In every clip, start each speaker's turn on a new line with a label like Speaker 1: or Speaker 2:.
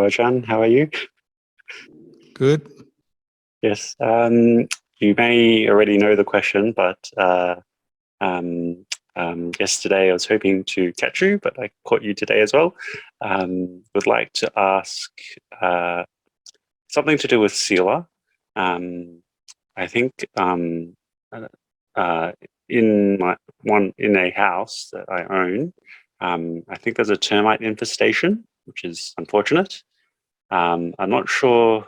Speaker 1: Ajahn. How are you?
Speaker 2: Good.
Speaker 1: Yes. You may already know the question, but yesterday I was hoping to catch you, but I caught you today as well. Would like to ask something to do with Sila. I think in a house that I own, I think there's a termite infestation, which is unfortunate. I'm not sure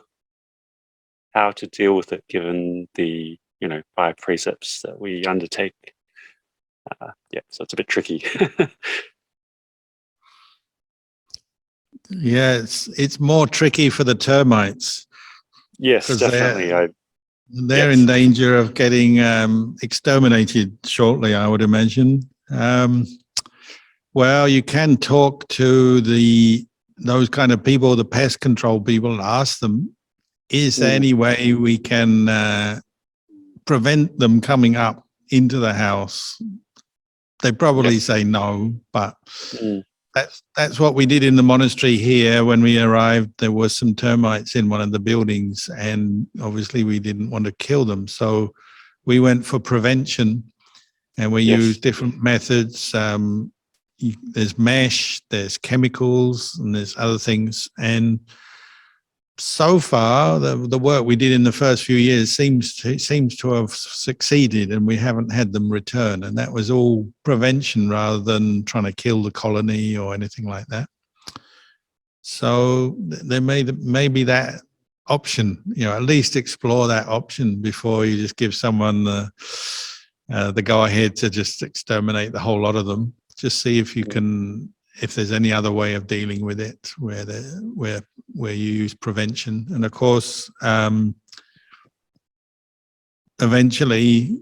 Speaker 1: how to deal with it given the 5 precepts that we undertake. Yeah, so it's a bit tricky.
Speaker 2: Yeah, it's more tricky for the termites.
Speaker 1: Yes, definitely.
Speaker 2: They're in danger of getting exterminated shortly, I would imagine. Well, you can talk to those kind of people, the pest control people, and ask them, is there any way we can prevent them coming up into the house? They probably say no, but that's what we did in the monastery here. When we arrived, there were some termites in one of the buildings, and obviously we didn't want to kill them. So we went for prevention, and we used different methods. There's mesh, there's chemicals, and there's other things. And so far, the work we did in the first few years seems to have succeeded, and we haven't had them return. And that was all prevention rather than trying to kill the colony or anything like that. So there may be that option, at least explore that option before you just give someone the go-ahead to just exterminate the whole lot of them. Just see if you can, if there's any other way of dealing with it where you use prevention. And of course, eventually,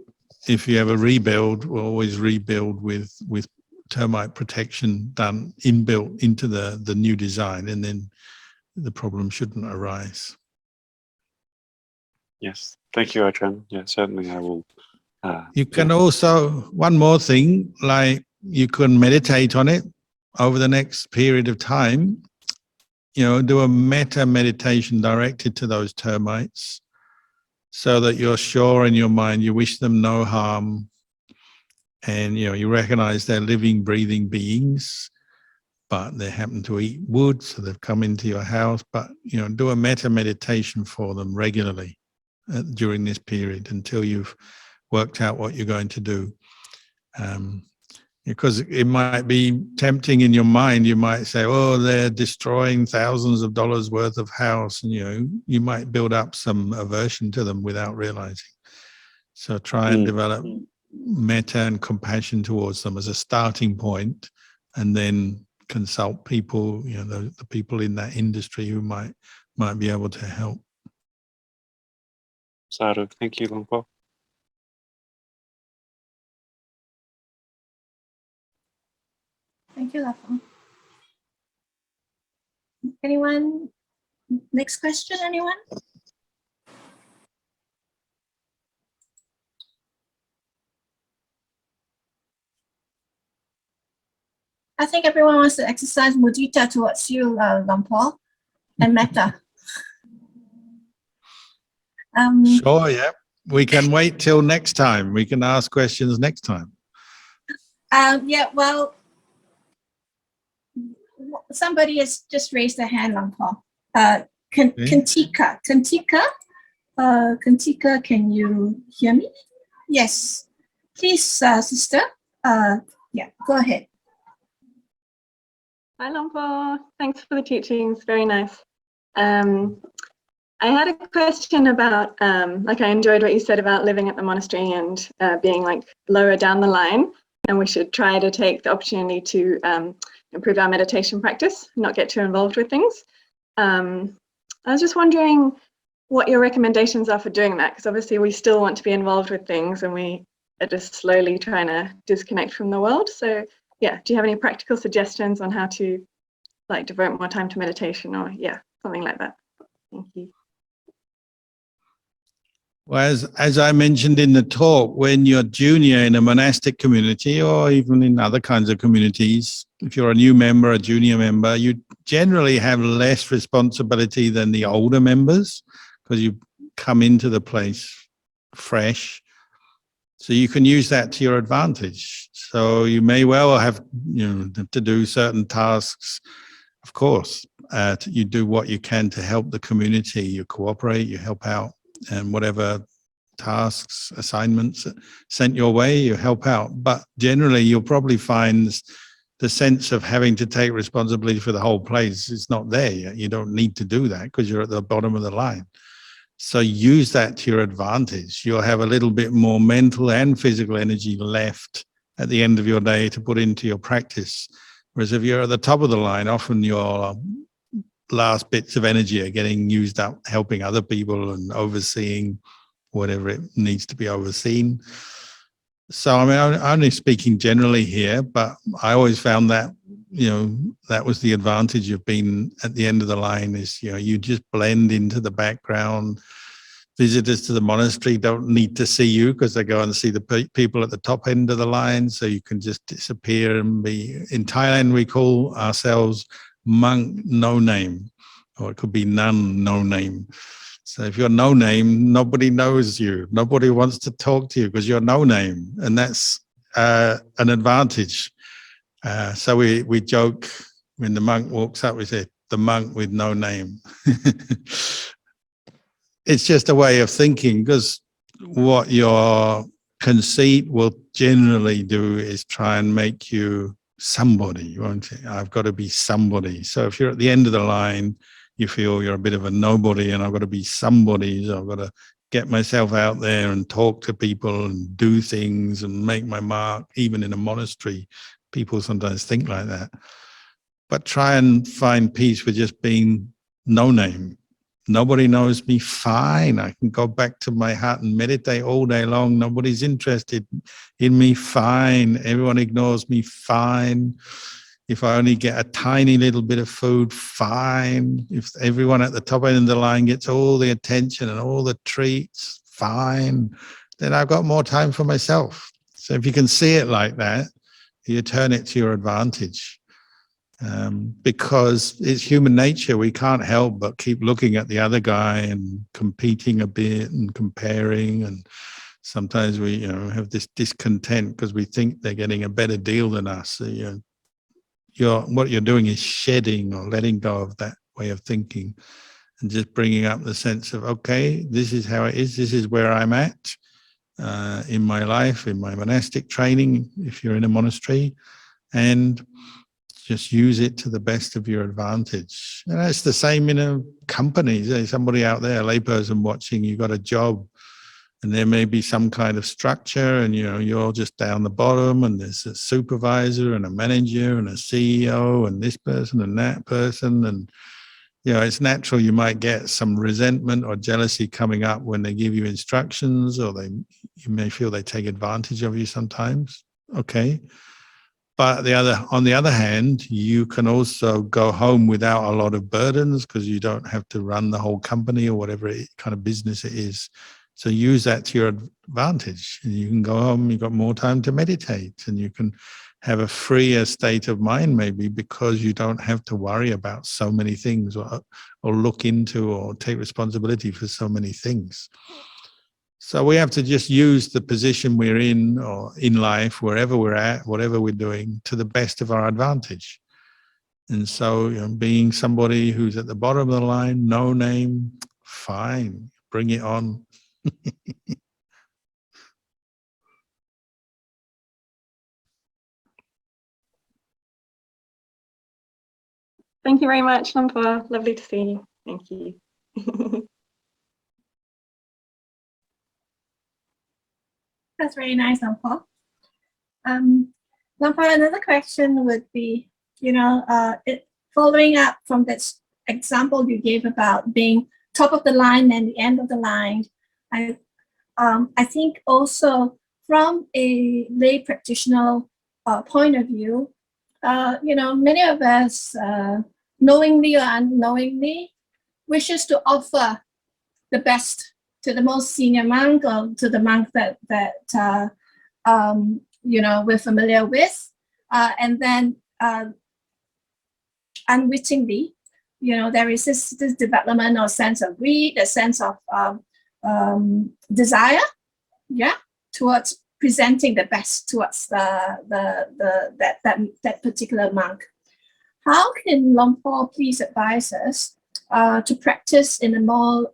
Speaker 2: if you ever rebuild, we'll always rebuild with termite protection done inbuilt into the new design, and then the problem shouldn't arise.
Speaker 1: Yes, thank you, Ajahn. Yeah, certainly I will.
Speaker 2: You can also, one more thing, like you can meditate on it over the next period of time, do a metta meditation directed to those termites so that you're sure in your mind you wish them no harm, and you recognize they're living, breathing beings, but they happen to eat wood, so they've come into your house. But do a metta meditation for them regularly during this period until you've worked out what you're going to do. Because it might be tempting in your mind. You might say, oh, they're destroying thousands of dollars worth of house. And, you might build up some aversion to them without realizing. So try and develop metta and compassion towards them as a starting point, and then consult people, the people in that industry who might be able to help.
Speaker 1: Sadhu, thank you, Longpo.
Speaker 3: Thank you, Lafong. Anyone? Next question, anyone? I think everyone wants to exercise mudita towards you, Longpo, and metta.
Speaker 2: Sure, yeah. We can wait till next time. We can ask questions next time.
Speaker 3: Yeah, well, somebody has just raised their hand, Longpo. Kantika, can you hear me? Yes. Please, sister. Yeah, go ahead.
Speaker 4: Hi, Longpo. Thanks for the teachings. Very nice. I had a question about, I enjoyed what you said about living at the monastery and being lower down the line, and we should try to take the opportunity to improve our meditation practice, not get too involved with things. I was just wondering what your recommendations are for doing that, because obviously we still want to be involved with things and we are just slowly trying to disconnect from the world. So yeah, do you have any practical suggestions on how to devote more time to meditation, or something like that? Thank you.
Speaker 2: Well, as I mentioned in the talk, when you're junior in a monastic community or even in other kinds of communities, if you're a new member, a junior member, you generally have less responsibility than the older members because you come into the place fresh. So you can use that to your advantage. So you may well have, to do certain tasks. Of course, you do what you can to help the community. You cooperate, you help out. And whatever tasks, assignments sent your way, you help out. But generally, you'll probably find the sense of having to take responsibility for the whole place is not there yet. You don't need to do that because you're at the bottom of the line. So use that to your advantage. You'll have a little bit more mental and physical energy left at the end of your day to put into your practice. Whereas if you're at the top of the line, often your last bits of energy are getting used up helping other people and overseeing whatever it needs to be overseen. So, I mean, I'm only speaking generally here, but I always found that, that was the advantage of being at the end of the line is, you just blend into the background. Visitors to the monastery don't need to see you because they go and see the people at the top end of the line. So you can just disappear and be, in Thailand, we call ourselves monk no name, or it could be nun no name. So if you're no name, nobody knows you. Nobody wants to talk to you because you're no name. And that's an advantage. So we joke when the monk walks up, we say, the monk with no name. It's just a way of thinking because what your conceit will generally do is try and make you somebody, won't it? I've got to be somebody. So if you're at the end of the line, you feel you're a bit of a nobody and I've got to be somebody. So I've got to get myself out there and talk to people and do things and make my mark. Even in a monastery, people sometimes think like that. But try and find peace with just being no name. Nobody knows me, fine. I can go back to my hut and meditate all day long. Nobody's interested in me, fine. Everyone ignores me, fine. If I only get a tiny little bit of food, fine. If everyone at the top end of the line gets all the attention and all the treats, fine. Then I've got more time for myself. So if you can see it like that, you turn it to your advantage. Because it's human nature. We can't help but keep looking at the other guy and competing a bit and comparing. And sometimes we, have this discontent because we think they're getting a better deal than us. So, what you're doing is shedding or letting go of that way of thinking and just bringing up the sense of, okay, this is how it is. This is where I'm at in my life, in my monastic training, if you're in a monastery, and just use it to the best of your advantage. And that's the same in a company. There's somebody out there, a layperson watching, you got a job and there may be some kind of structure and, you're just down the bottom and there's a supervisor and a manager and a CEO and this person and that person. And, it's natural you might get some resentment or jealousy coming up when they give you instructions or you may feel they take advantage of you sometimes. Okay. But on the other hand, you can also go home without a lot of burdens because you don't have to run the whole company or whatever kind of business it is. So use that to your advantage. And you can go home, you've got more time to meditate and you can have a freer state of mind maybe because you don't have to worry about so many things or look into or take responsibility for so many things. So we have to just use the position we're in or in life, wherever we're at, whatever we're doing, to the best of our advantage. And so, being somebody who's at the bottom of the line, no name, fine, bring it on.
Speaker 4: Thank you very much, Lampa. Lovely to see you. Thank you.
Speaker 3: That's very nice, Lampa. Lampa, another question would be, following up from this example you gave about being top of the line and the end of the line, I think also from a lay practitioner point of view, many of us, knowingly or unknowingly, wishes to offer the best to the most senior monk or to the monk that we're familiar with, and then unwittingly, there is this development or sense of greed, a sense of desire, towards presenting the best towards that particular monk. How can Luang Por please advise us to practice in a more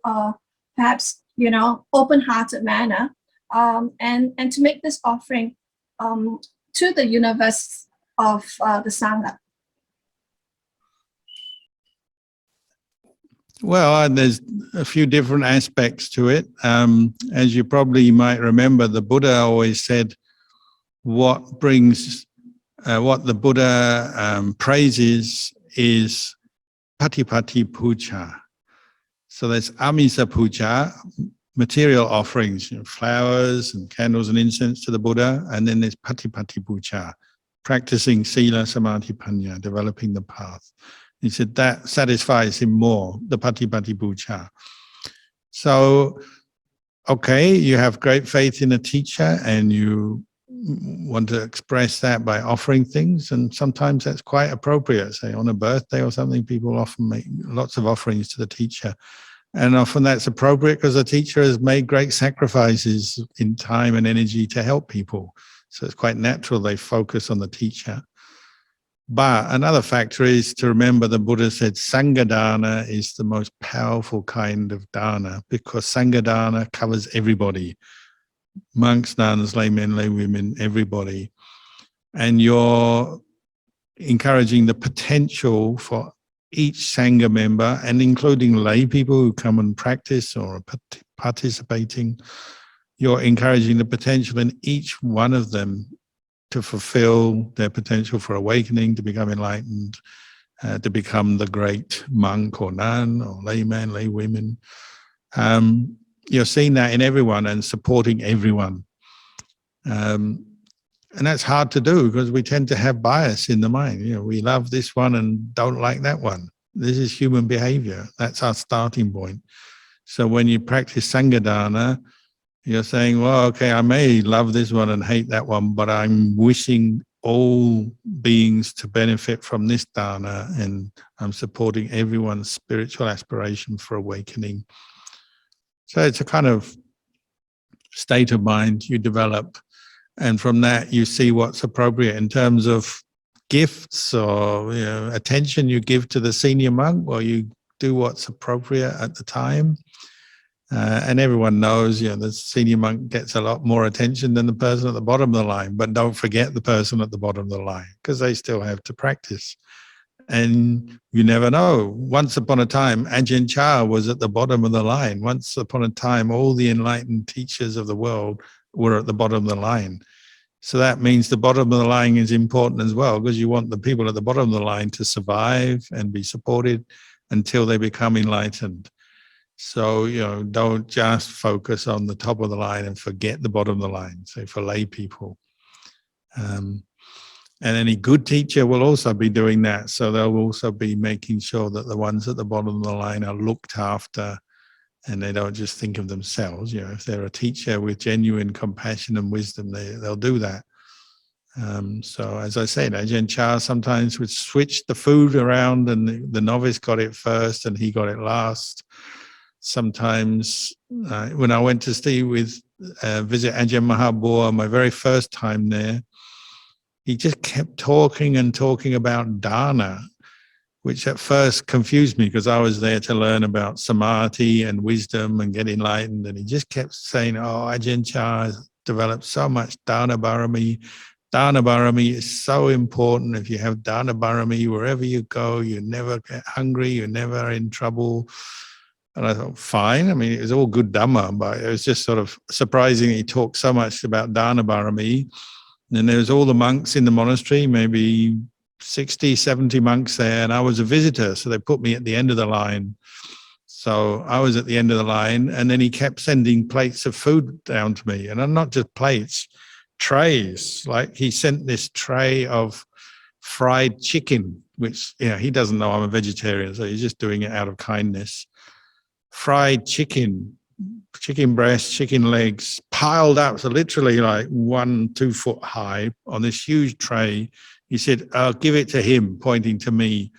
Speaker 3: perhaps open-hearted manner, and to make this offering to the universe of the Sangha?
Speaker 2: Well, there's a few different aspects to it. As you probably might remember, the Buddha always said what the Buddha praises is patipati puja. So there's amisa puja, material offerings, flowers and candles and incense to the Buddha, and then there's patipati puja, practicing sila, samadhi, panya, developing the path. He said that satisfies him more, the patipati puja. So, okay, you have great faith in a teacher and you want to express that by offering things, and sometimes that's quite appropriate. Say on a birthday or something, people often make lots of offerings to the teacher, and often that's appropriate because the teacher has made great sacrifices in time and energy to help people, so it's quite natural they focus on the teacher. But another factor is to remember the Buddha said Sangha dana is the most powerful kind of dana, because Sangha dana covers everybody. Monks, nuns, laymen, laywomen, everybody. And you're encouraging the potential for each Sangha member, and including lay people who come and practice or are participating, you're encouraging the potential in each one of them to fulfill their potential for awakening, to become enlightened, to become the great monk or nun or layman, laywomen. You're seeing that in everyone and supporting everyone. And that's hard to do because we tend to have bias in the mind. We love this one and don't like that one. This is human behavior. That's our starting point. So when you practice Sangha dana, you're saying, well, okay, I may love this one and hate that one, but I'm wishing all beings to benefit from this dana, and I'm supporting everyone's spiritual aspiration for awakening. So it's a kind of state of mind you develop, and from that you see what's appropriate in terms of gifts or attention you give to the senior monk, or you do what's appropriate at the time. And everyone knows, the senior monk gets a lot more attention than the person at the bottom of the line, but don't forget the person at the bottom of the line, because they still have to practice. And you never know. Once upon a time, Ajahn Chah was at the bottom of the line. Once upon a time, all the enlightened teachers of the world were at the bottom of the line. So that means the bottom of the line is important as well, because you want the people at the bottom of the line to survive and be supported until they become enlightened. So, don't just focus on the top of the line and forget the bottom of the line, say for lay people. And any good teacher will also be doing that. So they'll also be making sure that the ones at the bottom of the line are looked after and they don't just think of themselves. If they're a teacher with genuine compassion and wisdom, they'll do that. So as I said, Ajahn Chah sometimes would switch the food around and the novice got it first and he got it last. Sometimes when I went to visit Ajahn Mahabua, my very first time there, he just kept talking and talking about dana, which at first confused me because I was there to learn about samadhi and wisdom and get enlightened. And he just kept saying, oh, Ajahn Chah has developed so much dana barami. Dana barami is so important. If you have dana barami, wherever you go, you never get hungry, you're never in trouble. And I thought, fine. I mean, it was all good Dhamma, but it was just sort of surprising he talked so much about dana barami. And there was all the monks in the monastery, maybe 60, 70 monks there, and I was a visitor, so they put me at the end of the line. So I was at the end of the line, and then he kept sending plates of food down to me, and not just plates, trays. Like he sent this tray of fried chicken, which he doesn't know I'm a vegetarian, so he's just doing it out of kindness. Fried chicken, chicken breasts, chicken legs piled up, so literally like 1-2 foot high on this huge tray. He said, "I'll give it to him," pointing to me.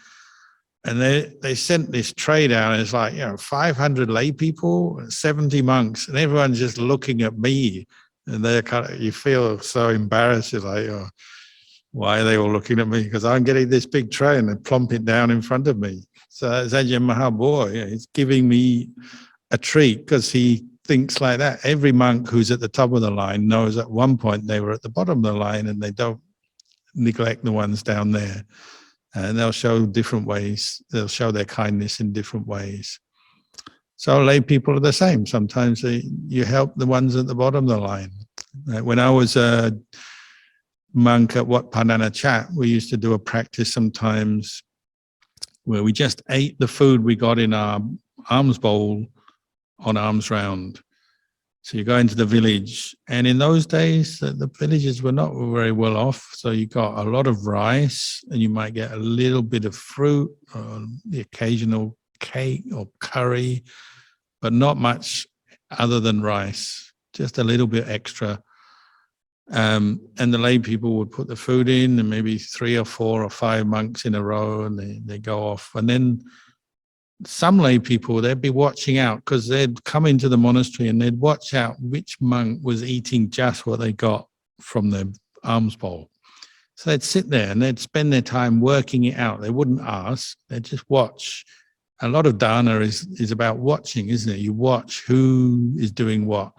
Speaker 2: And they sent this tray down. It's like, 500 lay people, 70 monks, and everyone's just looking at me. And they're you feel so embarrassed. You're like, oh, why are they all looking at me? Because I'm getting this big tray and they plump it down in front of me. So Ajahn Mahabodhi, he's giving me a treat because he thinks like that. Every monk who's at the top of the line knows at one point they were at the bottom of the line, and they don't neglect the ones down there. And they'll show different ways. They'll show their kindness in different ways. So lay people are the same. Sometimes you help the ones at the bottom of the line. When I was a monk at Wat Pandana Chat, we used to do a practice sometimes where we just ate the food we got in our alms bowl on alms round. So you go into the village, and in those days, the villages were not very well off. So you got a lot of rice, and you might get a little bit of fruit, or the occasional cake or curry, but not much other than rice, just a little bit extra. And the lay people would put the food in, and maybe 3 or 4 or 5 monks in a row, and they go off. And then some lay people, they'd be watching out, because they'd come into the monastery and they'd watch out which monk was eating just what they got from their alms bowl. So they'd sit there and they'd spend their time working it out. They wouldn't ask, they'd just watch. A lot of dana is about watching, isn't it? You watch who is doing what.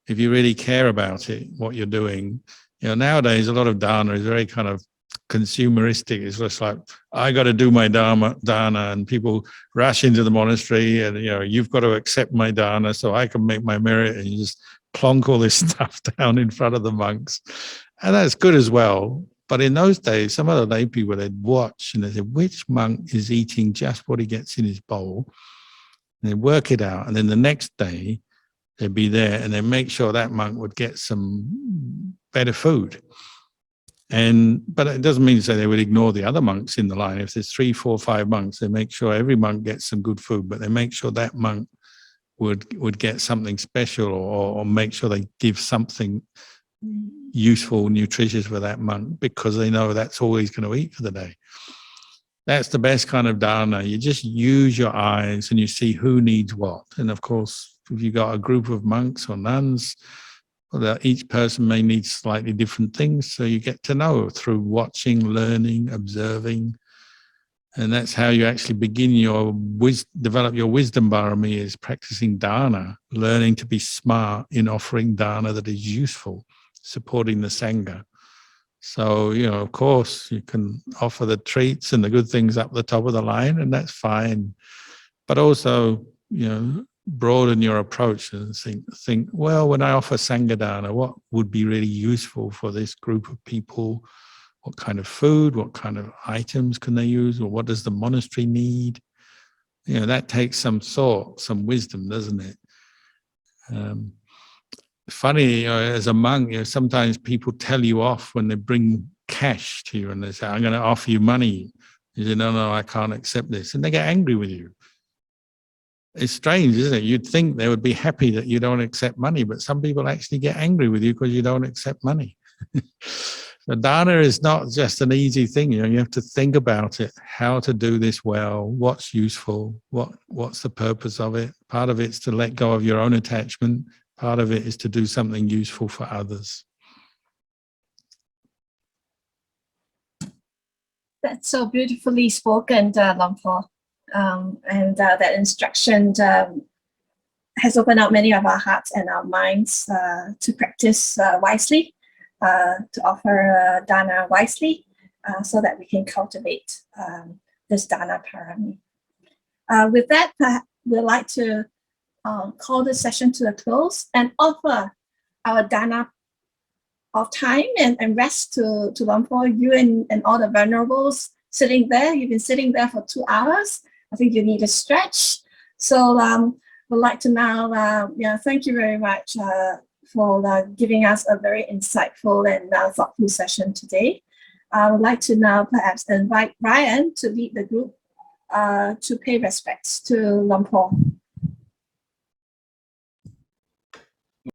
Speaker 2: If you really care about it, what you're doing. Nowadays, a lot of dana is very kind of consumeristic. It's just like, I got to do my dana, and people rush into the monastery, and you've got to accept my dana so I can make my merit, and you just plonk all this stuff down in front of the monks. And that's good as well. But in those days, some of the lay people, they'd watch and they'd say, which monk is eating just what he gets in his bowl? And they'd work it out. And then the next day, they'd be there and they'd make sure that monk would get some better food. But it doesn't mean to say they would ignore the other monks in the line. If there's 3, 4, 5 monks, they make sure every monk gets some good food, but they make sure that monk would get something special, or make sure they give something useful, nutritious for that monk, because they know that's all he's going to eat for the day. That's the best kind of dana. You just use your eyes and you see who needs what. And of course, if you've got a group of monks or nuns, well, each person may need slightly different things. So you get to know through watching, learning, observing. And that's how you actually begin develop your wisdom barami, is practicing dana, learning to be smart in offering dana that is useful, supporting the Sangha. So, of course, you can offer the treats and the good things up the top of the line, and that's fine. But also, broaden your approach and think, well, when I offer Sangha dana, what would be really useful for this group of people? What kind of food, what kind of items can they use, or what does the monastery need? That takes some thought, some wisdom, doesn't it? Funny, as a monk, sometimes people tell you off when they bring cash to you and they say, I'm going to offer you money. You say, no, I can't accept this. And they get angry with you. It's strange, isn't it? You'd think they would be happy that you don't accept money, but some people actually get angry with you because you don't accept money. So dana is not just an easy thing. You have to think about it, how to do this well, what's useful, what's the purpose of it. Part of it's to let go of your own attachment. Part of it is to do something useful for others.
Speaker 3: That's so beautifully spoken, Lumpur. And that instruction has opened up many of our hearts and our minds to practice wisely, to offer dana wisely, so that we can cultivate this dana parami. With that, we'd like to call this session to a close and offer our dana of time and rest to Lumpur, you and all the venerables sitting there. You've been sitting there for 2 hours. I think you need a stretch. So we'd like to now, thank you very much for giving us a very insightful and thoughtful session today. I would like to now perhaps invite Ryan to lead the group to pay respects to Lumpur.